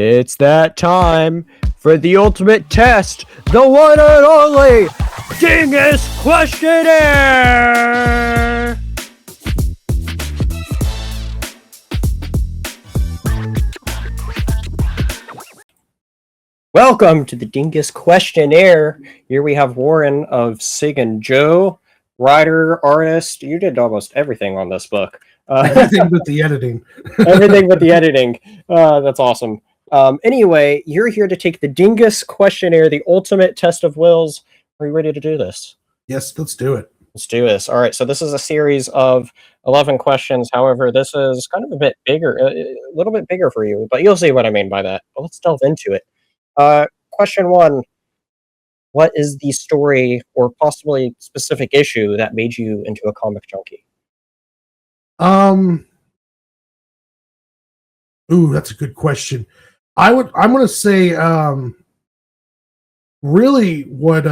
It's that time for the ultimate test, the one and only Dingus Questionnaire! Welcome to the Dingus Questionnaire. Here we have Warren of Sig and Joe, writer, artist. You did almost everything on this book. Everything but the editing. Everything but the editing. That's awesome. Anyway, you're here to take the Dingus Questionnaire, the ultimate test of wills. Are you ready to do this? Yes, let's do it. Let's do this. All right, so this is a series of 11 questions. However, this is kind of a bit bigger, a little bit bigger for you, but you'll see what I mean by that. But let's delve into it. Question one, what is the story or possibly specific issue that made you into a comic junkie? Ooh, that's a good question. I'm going to say, really what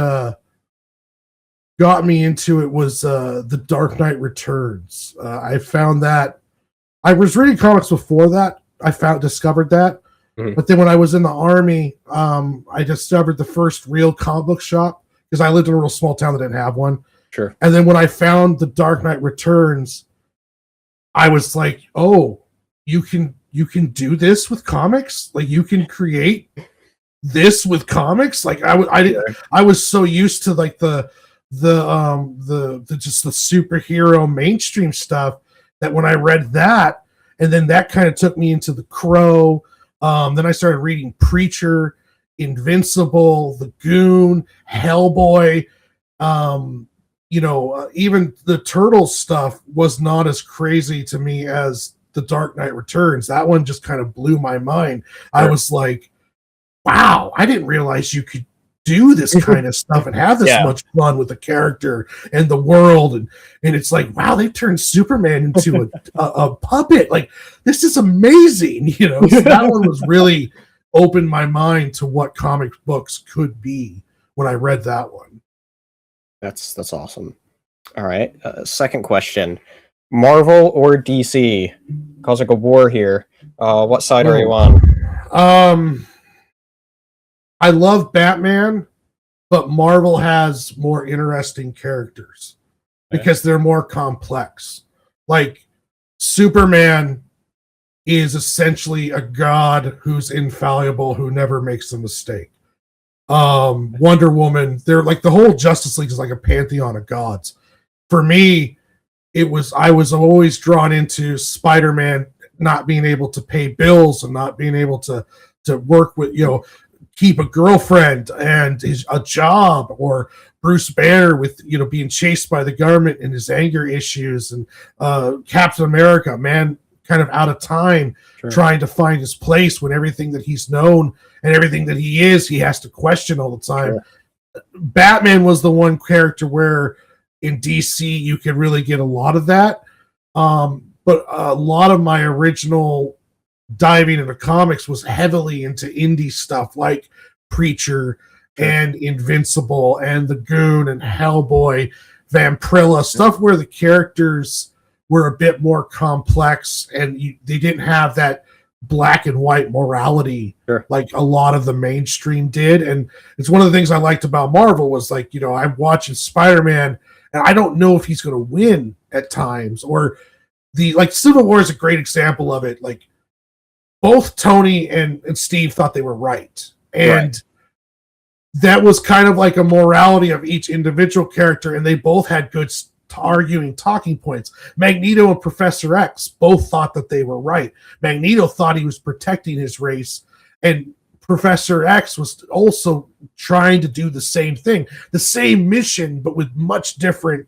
got me into it was The Dark Knight Returns. I found that I was reading comics before that. Discovered that. Mm-hmm. But then when I was in the Army, I discovered the first real comic book shop because I lived in a real small town that didn't have one. Sure. And then when I found The Dark Knight Returns, I was like, oh, you can do this with comics? Like you can create this with comics? Like I was so used to like the just the superhero mainstream stuff that when I read that, and then that kind of took me into The Crow. Then I started reading Preacher, Invincible, The Goon, Hellboy. Even the Turtles stuff was not as crazy to me as The Dark Knight Returns. That one just kind of blew my mind. Sure. I was like, wow, I didn't realize you could do this kind of stuff and have this much fun with the character and the world. And it's like, wow, they turned Superman into a puppet. Like, this is amazing. So that one was really opened my mind to what comic books could be when I read that one. That's awesome. All right. Second question. Marvel or DC? Cause like a war here. What side are you on? I love Batman, but Marvel has more interesting characters because they're more complex. Like Superman is essentially a god who's infallible, who never makes a mistake. Wonder Woman, they're like the whole Justice League is like a pantheon of gods. For me, I was always drawn into Spider-Man not being able to pay bills and not being able to work with, keep a girlfriend and a job, or Bruce Banner with, being chased by the government and his anger issues, and Captain America, man, kind of out of time, sure, trying to find his place when everything that he's known and everything that he is, he has to question all the time. Sure. Batman was the one character where in DC you could really get a lot of that. But a lot of my original diving into comics was heavily into indie stuff like Preacher and Invincible and The Goon and Hellboy, Vampirella, stuff where the characters were a bit more complex and they didn't have that black and white morality, sure, like a lot of the mainstream did. And it's one of the things I liked about Marvel was like, I'm watching Spider-Man and I don't know if he's going to win at times, or Civil War is a great example of it. Like both Tony and Steve thought they were right. And that was kind of like a morality of each individual character. And they both had good arguing talking points. Magneto and Professor X both thought that they were right. Magneto thought he was protecting his race, and Professor X was also trying to do the same thing, the same mission, but with much different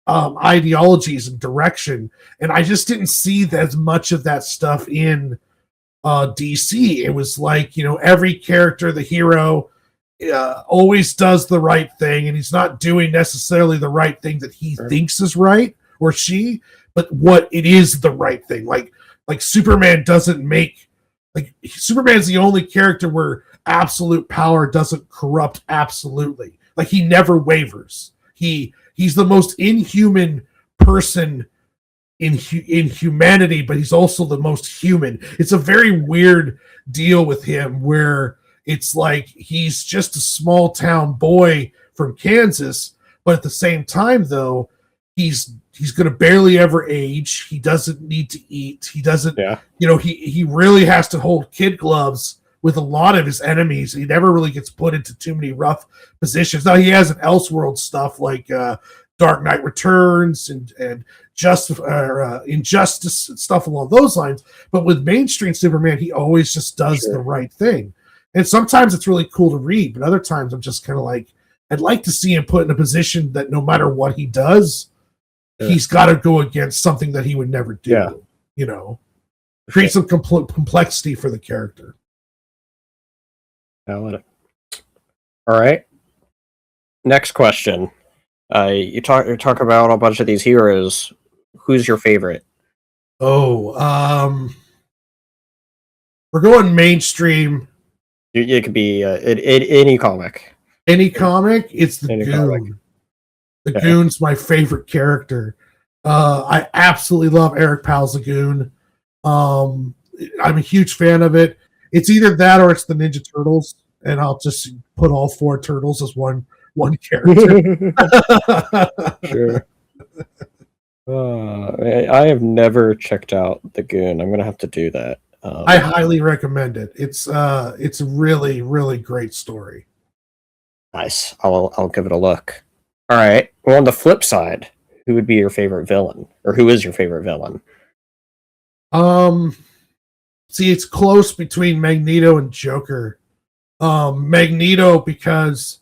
ideologies and direction. And I just didn't see as much of that stuff in DC. It was like, every character, the hero, always does the right thing, and he's not doing necessarily the right thing that he thinks is right, or she, but what it is the right thing. Like Superman doesn't make, Superman's the only character where absolute power doesn't corrupt absolutely. Like he never wavers. He's the most inhuman person in humanity, but he's also the most human. It's a very weird deal with him where it's like he's just a small town boy from Kansas, but at the same time, though, he's going to barely ever age. He doesn't need to eat. He doesn't, he really has to hold kid gloves with a lot of his enemies. He never really gets put into too many rough positions. Now he has an Elseworld stuff like Dark Knight Returns and Injustice and stuff along those lines. But with mainstream Superman, he always just does the right thing. And sometimes it's really cool to read, but other times I'm just kind of like, I'd like to see him put in a position that no matter what he does, he's got to go against something that he would never do. Create some complexity for the character. I love it. All right. Next question. You talk about a bunch of these heroes. Who's your favorite? Oh, we're going mainstream. It could be any comic. Any comic? It's the Goon. Comic. The Goon's my favorite character. I absolutely love Eric Powell's The Goon. I'm a huge fan of it. It's either that or it's the Ninja Turtles, and I'll just put all 4 turtles as one character. Sure. I have never checked out The Goon. I'm gonna have to do that. I highly recommend it. It's a really, really great story. Nice. I'll give it a look. All right. Well, on the flip side, who would be your favorite villain, or who is your favorite villain? See, it's close between Magneto and Joker. Magneto because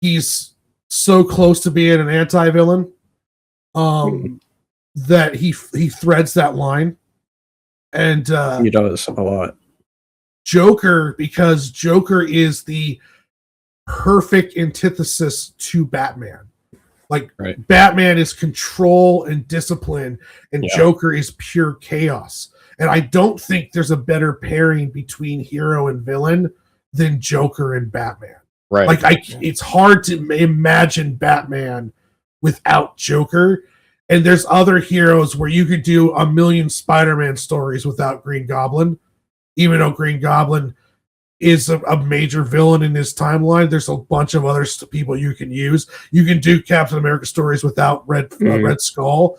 he's so close to being an anti-villain, that he threads that line. And he does a lot. Joker, because Joker is the perfect antithesis to Batman. Like, Batman is control and discipline, and Joker is pure chaos. And I don't think there's a better pairing between hero and villain than Joker and Batman. Right. Like, it's hard to imagine Batman without Joker. And there's other heroes where you could do a million Spider-Man stories without Green Goblin. Even though Green Goblin is a major villain in this timeline, there's a bunch of other people you can use. You can do Captain America stories without Red Skull.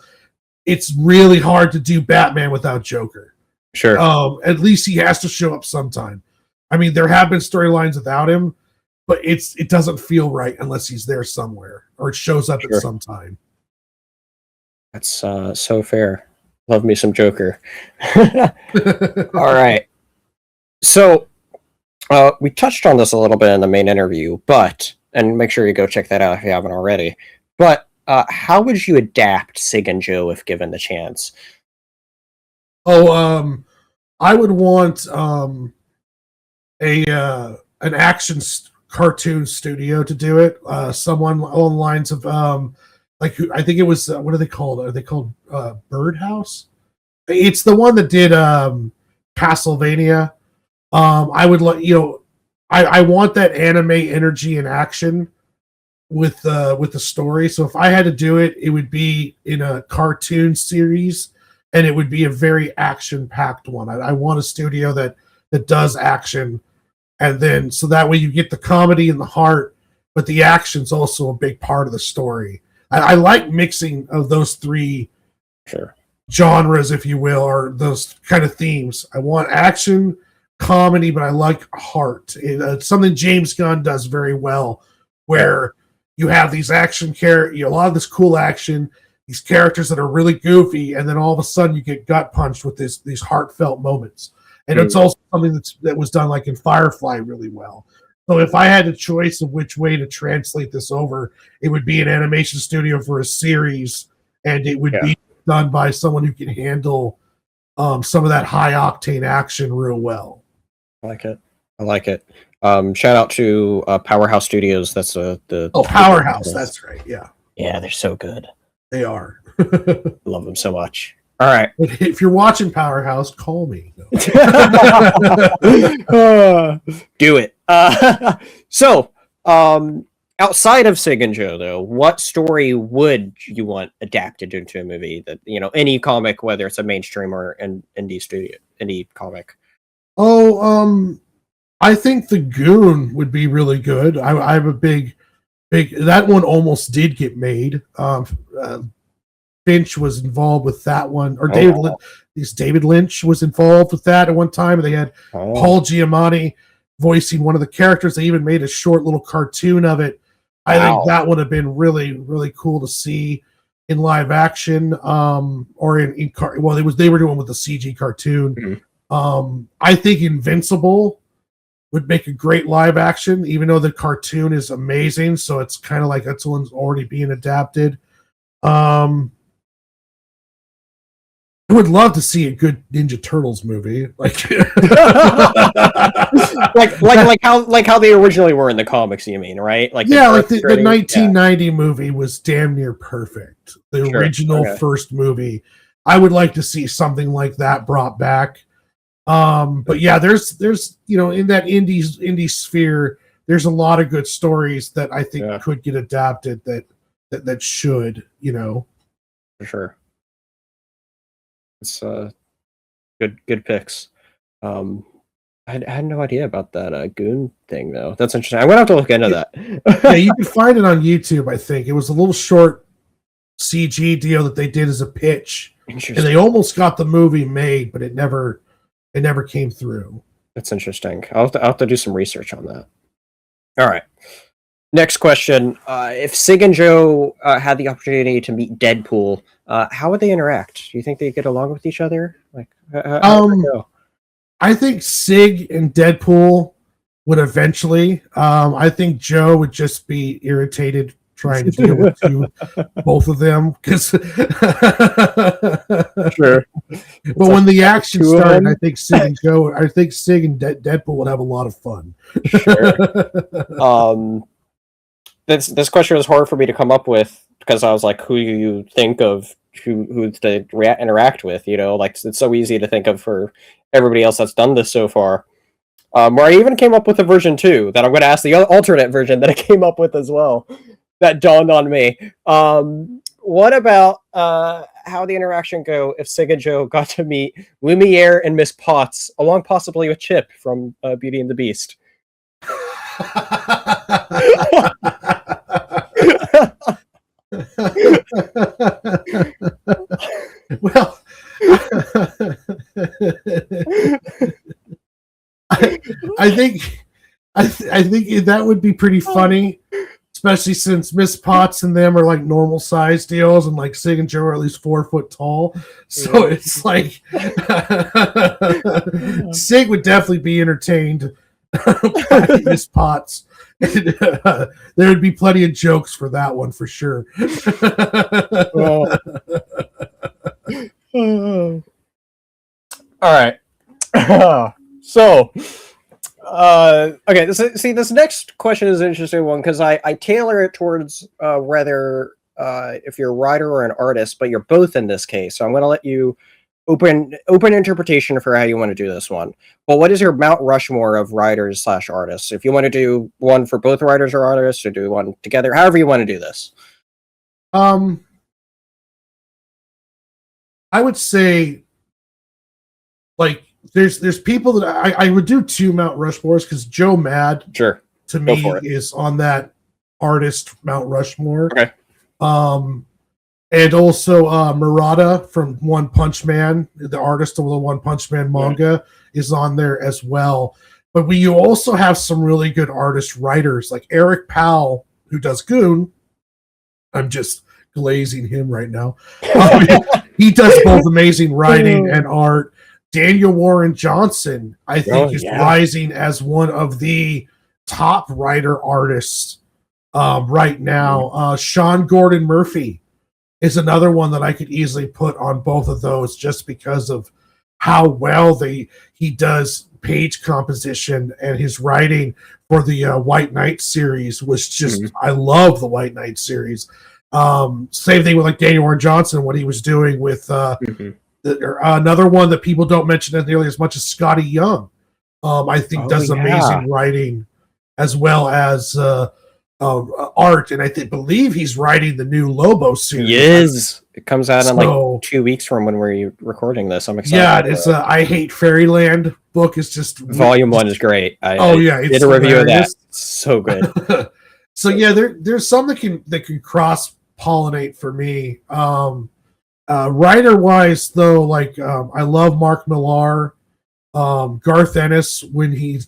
It's really hard to do Batman without Joker. Sure. At least he has to show up sometime. I mean, there have been storylines without him, but it doesn't feel right unless he's there somewhere or it shows up at some time. That's so fair. Love me some Joker. All right. So we touched on this a little bit in the main interview, and make sure you go check that out if you haven't already. But how would you adapt Sig and Joe if given the chance? I would want an action cartoon studio to do it. Someone along the lines of I think it was what are they called? Are they called Birdhouse? It's the one that did Castlevania. I would I want that anime energy and action with the story. So if I had to do it, it would be in a cartoon series, and it would be a very action-packed one. I want a studio that does action, and then so that way you get the comedy and the heart, but the action's also a big part of the story. I like mixing of those 3 genres, if you will, or those kind of themes. I want action, comedy, but I like heart. It's something James Gunn does very well, where you have these action characters, a lot of this cool action, these characters that are really goofy, and then all of a sudden you get gut punched with these heartfelt moments. And it's also something that was done like in Firefly really well. So if I had a choice of which way to translate this over, it would be an animation studio for a series, and it would be done by someone who can handle some of that high octane action real well. I like it. Shout out to Powerhouse Studios. That's the Powerhouse. That's right. Yeah. Yeah, they're so good. They are. Love them so much. All right. If you're watching Powerhouse, call me. No. Do it. So, outside of Sig and Joe, though, what story would you want adapted into a movie? That any comic, whether it's a mainstream or an indie comic. Oh, I think the Goon would be really good. I'm a big. That one almost did get made. Finch was involved with that one, or David Lynch was involved with that at one time. They had Paul Giamatti voicing one of the characters. They even made a short little cartoon of it. I think that would have been really, really cool to see in live action, or they were doing with the CG cartoon. Mm-hmm. I think Invincible would make a great live action, even though the cartoon is amazing. So it's kind of like that's one's already being adapted. I would love to see a good Ninja Turtles movie, like how they originally were in the comics. You mean, right? Like the 1990 movie was damn near perfect. The original first movie. I would like to see something like that brought back. But yeah, there's in that indie sphere, there's a lot of good stories that I think could get adapted. That should for sure. It's good picks. I had no idea about that Goon thing though. That's interesting. I'm gonna have to look into that. Yeah, you can find it on YouTube. I think it was a little short CG deal that they did as a pitch, and they almost got the movie made, but it never came through. That's interesting. I'll have to do some research on that. All right. Next question. If Sig and Joe had the opportunity to meet Deadpool, how would they interact? Do you think they get along with each other? Like, how would it go? I think Sig and Deadpool would eventually. I think Joe would just be irritated trying to deal with both of them. Because sure. But when the action started, I think Sig and Deadpool would have a lot of fun. Sure. This question was hard for me to come up with because I was like, who do you think of who to interact with? Like it's so easy to think of for everybody else that's done this so far. Where I even came up with a version 2 that I'm going to ask the alternate version that I came up with as well. That dawned on me. What about how the interaction go if Sig and Joe got to meet Lumiere and Miss Potts, along possibly with Chip from Beauty and the Beast? Well, I think that would be pretty funny, especially since Miss Potts and them are like normal size deals, and like Sig and Joe are at least 4 foot tall. So it's like Sig would definitely be entertained by Miss Potts. There would be plenty of jokes for that one for sure. All right. So, okay. This next question is an interesting one because I tailor it towards whether if you're a writer or an artist, but you're both in this case. So I'm going to let you open interpretation for how you want to do this one. But what is your Mount Rushmore of writers/artists? If you want to do one for both writers or artists, or do one together, however you want to do this. I would say, like, there's people that I would do 2 Mount Rushmores because Joe Mad, sure, to me is on that artist Mount Rushmore. Okay. And also Murata from One Punch Man, the artist of the One Punch Man manga, is on there as well. But you also have some really good artist writers like Eric Powell, who does Goon. I'm just glazing him right now. He does both amazing writing and art. Daniel Warren Johnson, I think, is rising as one of the top writer artists right now. Sean Gordon Murphy is another one that I could easily put on both of those just because of how well he does page composition, and his writing for the White Knight series was just, I love the White Knight series. Same thing with like Daniel Warren Johnson, what he was doing with another one that people don't mention as nearly as much as Scotty Young. I think does amazing writing, as well as art, and believe he's writing the new Lobo series. He is. It comes out in like So- 2 weeks from when we're recording this. I'm excited. Yeah, it's I Hate Fairyland book. Is just Volume 1 is great. I it's did a review of that. hilarious. It's so good. So yeah, there's some that can cross pollinate for me. Writer wise though, like I love Mark Millar, Garth Ennis when he's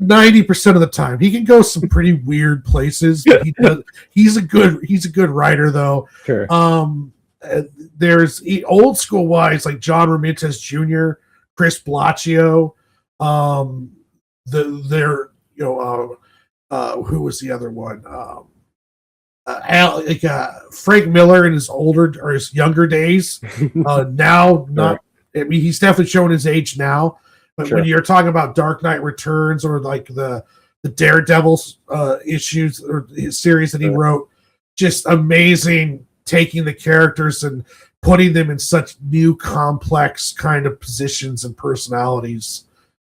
90% of the time he can go some pretty weird places, but he's a good writer though. Sure. There's old school wise like John Ramirez Jr., Chris Blasio, who was the other one? Frank Miller in his older or his younger days. Now, not. I mean, he's definitely showing his age now. But Sure. when you're talking about Dark Knight Returns or like the Daredevil issues or his series that he wrote, just amazing. Taking the characters and putting them in such new, complex kind of positions and personalities.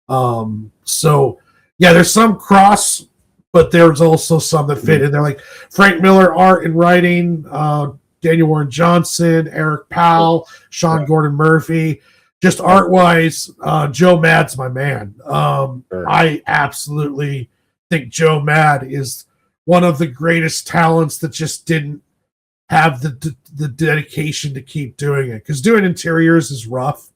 So yeah, there's some cross, but there's also some that fit in there, like Frank Miller art and writing, Daniel Warren Johnson, Eric Powell, Sean Gordon Murphy. Just art wise, Joe Mad's my man. I absolutely think Joe Mad is one of the greatest talents that just didn't have the dedication to keep doing it, because doing interiors is rough,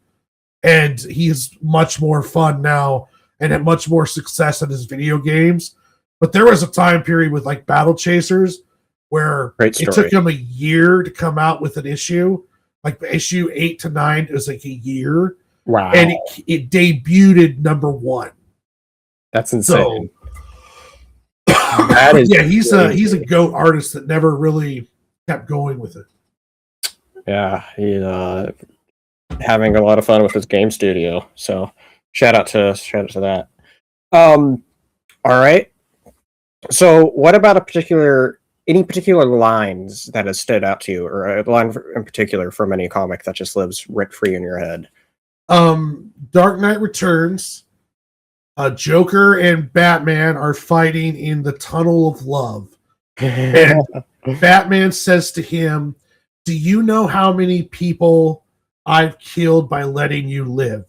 and he's much more fun now and had much more success in his video games. But there was a time period with like Battle Chasers where it took him a year to come out with an issue. Like issue 8 to 9 was like a year. Wow. And it debuted #1. That's insane. So, that is he's a GOAT artist that never really kept going with it. Yeah, he's having a lot of fun with his game studio. So shout out to that. All right. So what about any particular lines that has stood out to you, or a line in particular from any comic that just lives rent-free in your head? Dark Knight Returns, Joker and Batman are fighting in the Tunnel of Love. And Batman says to him, "Do you know how many people I've killed by letting you live?"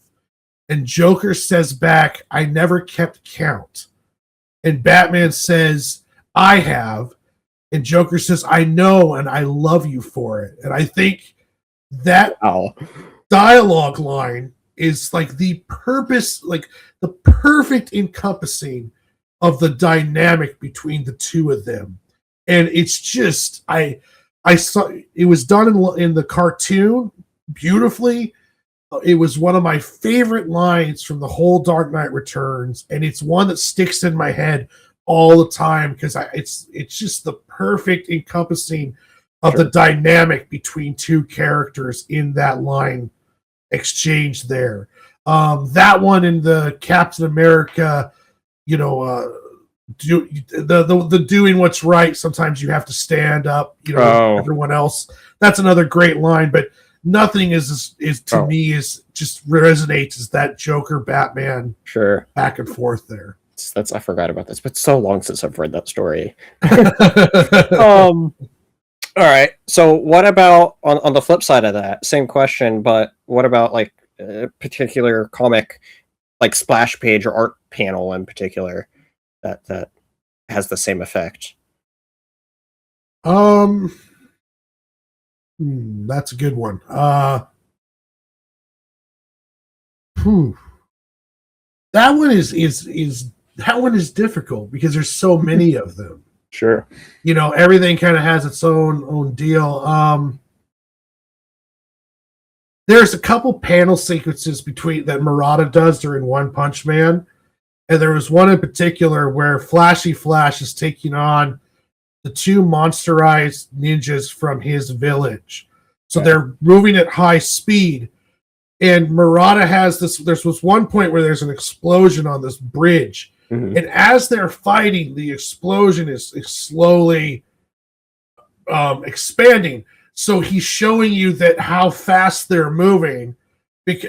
And Joker says back, "I never kept count." And Batman says, "I have." And Joker says, "I know, and I love you for it." And I think that dialogue line is like the perfect encompassing of the dynamic between the two of them. And it's just, I saw it was done in the cartoon beautifully. It was one of my favorite lines from the whole Dark Knight Returns, and it's one that sticks in my head all the time because it's just the perfect encompassing of the dynamic between two characters in that line exchange there. That one in the Captain America, the doing what's right. Sometimes you have to stand up, everyone else. That's another great line, but nothing is to me is just resonates as that Joker Batman back and forth there. I forgot about this, but it's so long since I've read that story. All right. So what about on the flip side of that? Same question, but what about like a particular comic, like splash page or art panel in particular that has the same effect? That's a good one. That one is difficult because there's so many of them. Sure. Everything kind of has its own deal. There's a couple panel sequences that Murata does during One Punch Man. And there was one in particular where Flashy Flash is taking on the two monsterized ninjas from his village. So they're moving at high speed. And Murata has this. There was one point where there's an explosion on this bridge. Mm-hmm. And as they're fighting, the explosion is slowly expanding. So he's showing you that how fast they're moving.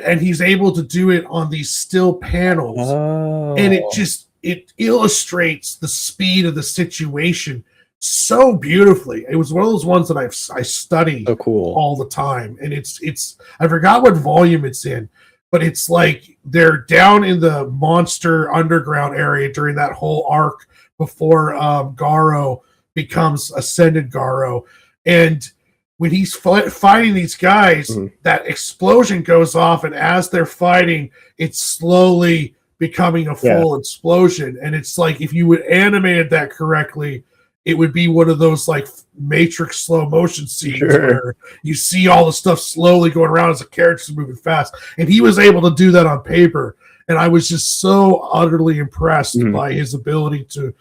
And he's able to do it on these still panels. And it just it illustrates the speed of the situation so beautifully. It was one of those ones that I study So cool. all the time, and it's I forgot what volume it's in, but it's like they're down in the monster underground area during that whole arc before Garo becomes Ascended Garo, and when he's fighting these guys, that explosion goes off, and as they're fighting, it's slowly becoming a full explosion. And it's like, if you would animated that correctly, it would be one of those like Matrix slow motion scenes where you see all the stuff slowly going around as the characters are moving fast. And he was able to do that on paper, and I was just so utterly impressed by his ability to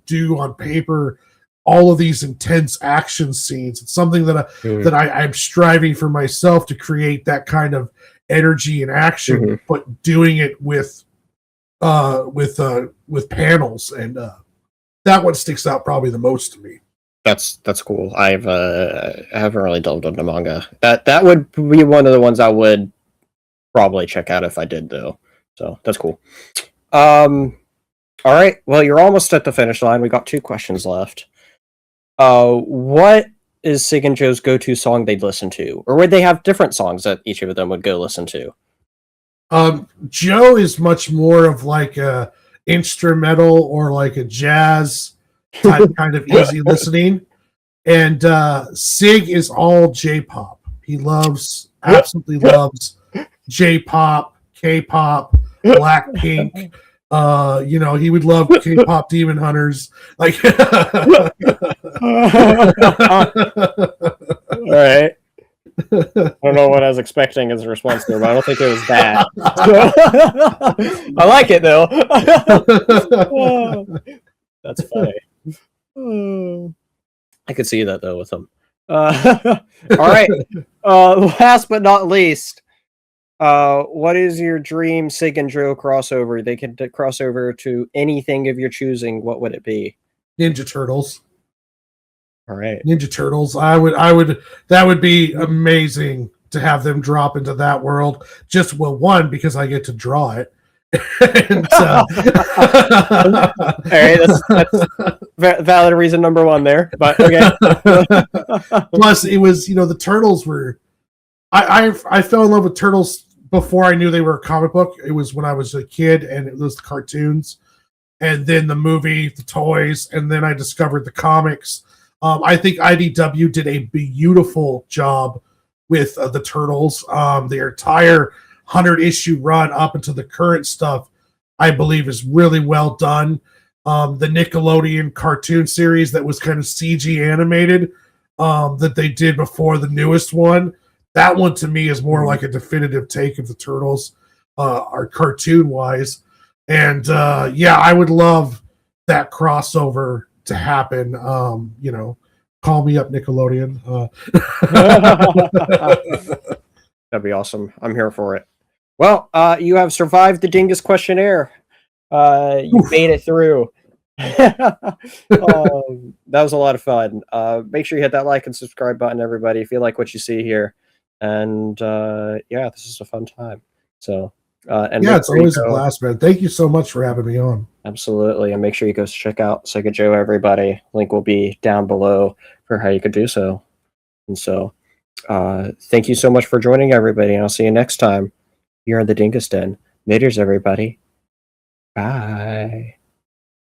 do on paper all of these intense action scenes. It's something that I'm striving for myself, to create that kind of energy and action, but doing it with panels, and that one sticks out probably the most to me. That's cool. I haven't really delved into manga. That would be one of the ones I would probably check out if I did, though. So that's cool. All right. Well, you're almost at the finish line. We got 2 questions left. What is Sig and Joe's go-to song they'd listen to? Or would they have different songs that each of them would go listen to? Joe is much more of like a instrumental or like a jazz type kind of easy listening. And Sig is all J-pop. He absolutely loves J-pop, K-pop, Blackpink. He would love K-pop Demon Hunters. Like, all right. I don't know what I was expecting as a response there, but I don't think it was that. I like it though. That's funny. I could see that though with him. All right. Last but not least, what is your dream Sig and Joe crossover? They could cross over to anything of your choosing. What would it be? Ninja Turtles. All right. Ninja Turtles. That would be amazing to have them drop into that world. Just, well, one, because I get to draw it. And, all right, that's valid reason number 1 there. But okay. Plus, it was, the Turtles were. I fell in love with Turtles before I knew they were a comic book. It was when I was a kid, and it was the cartoons, and then the movie, the toys, and then I discovered the comics. I think IDW did a beautiful job with the Turtles. Their entire 100-issue run up into the current stuff, I believe, is really well done. The Nickelodeon cartoon series that was kind of CG animated, that they did before the newest one, that one to me is more like a definitive take of the Turtles, are cartoon-wise. And I would love that crossover to happen. Call me up, Nickelodeon. That'd be awesome. I'm here for it. Well, you have survived the Dingus Questionnaire. You made it through. That was a lot of fun. Make sure you hit that like and subscribe button, everybody, if you like what you see here. And this is a fun time. So it's always a blast, man. Thank you so much for having me on. Absolutely. And make sure you go check out Sig and Joe, everybody. Link will be down below for how you could do so. And so thank you so much for joining, everybody. And I'll see you next time here in the Dingus Den. Laters, everybody. Bye.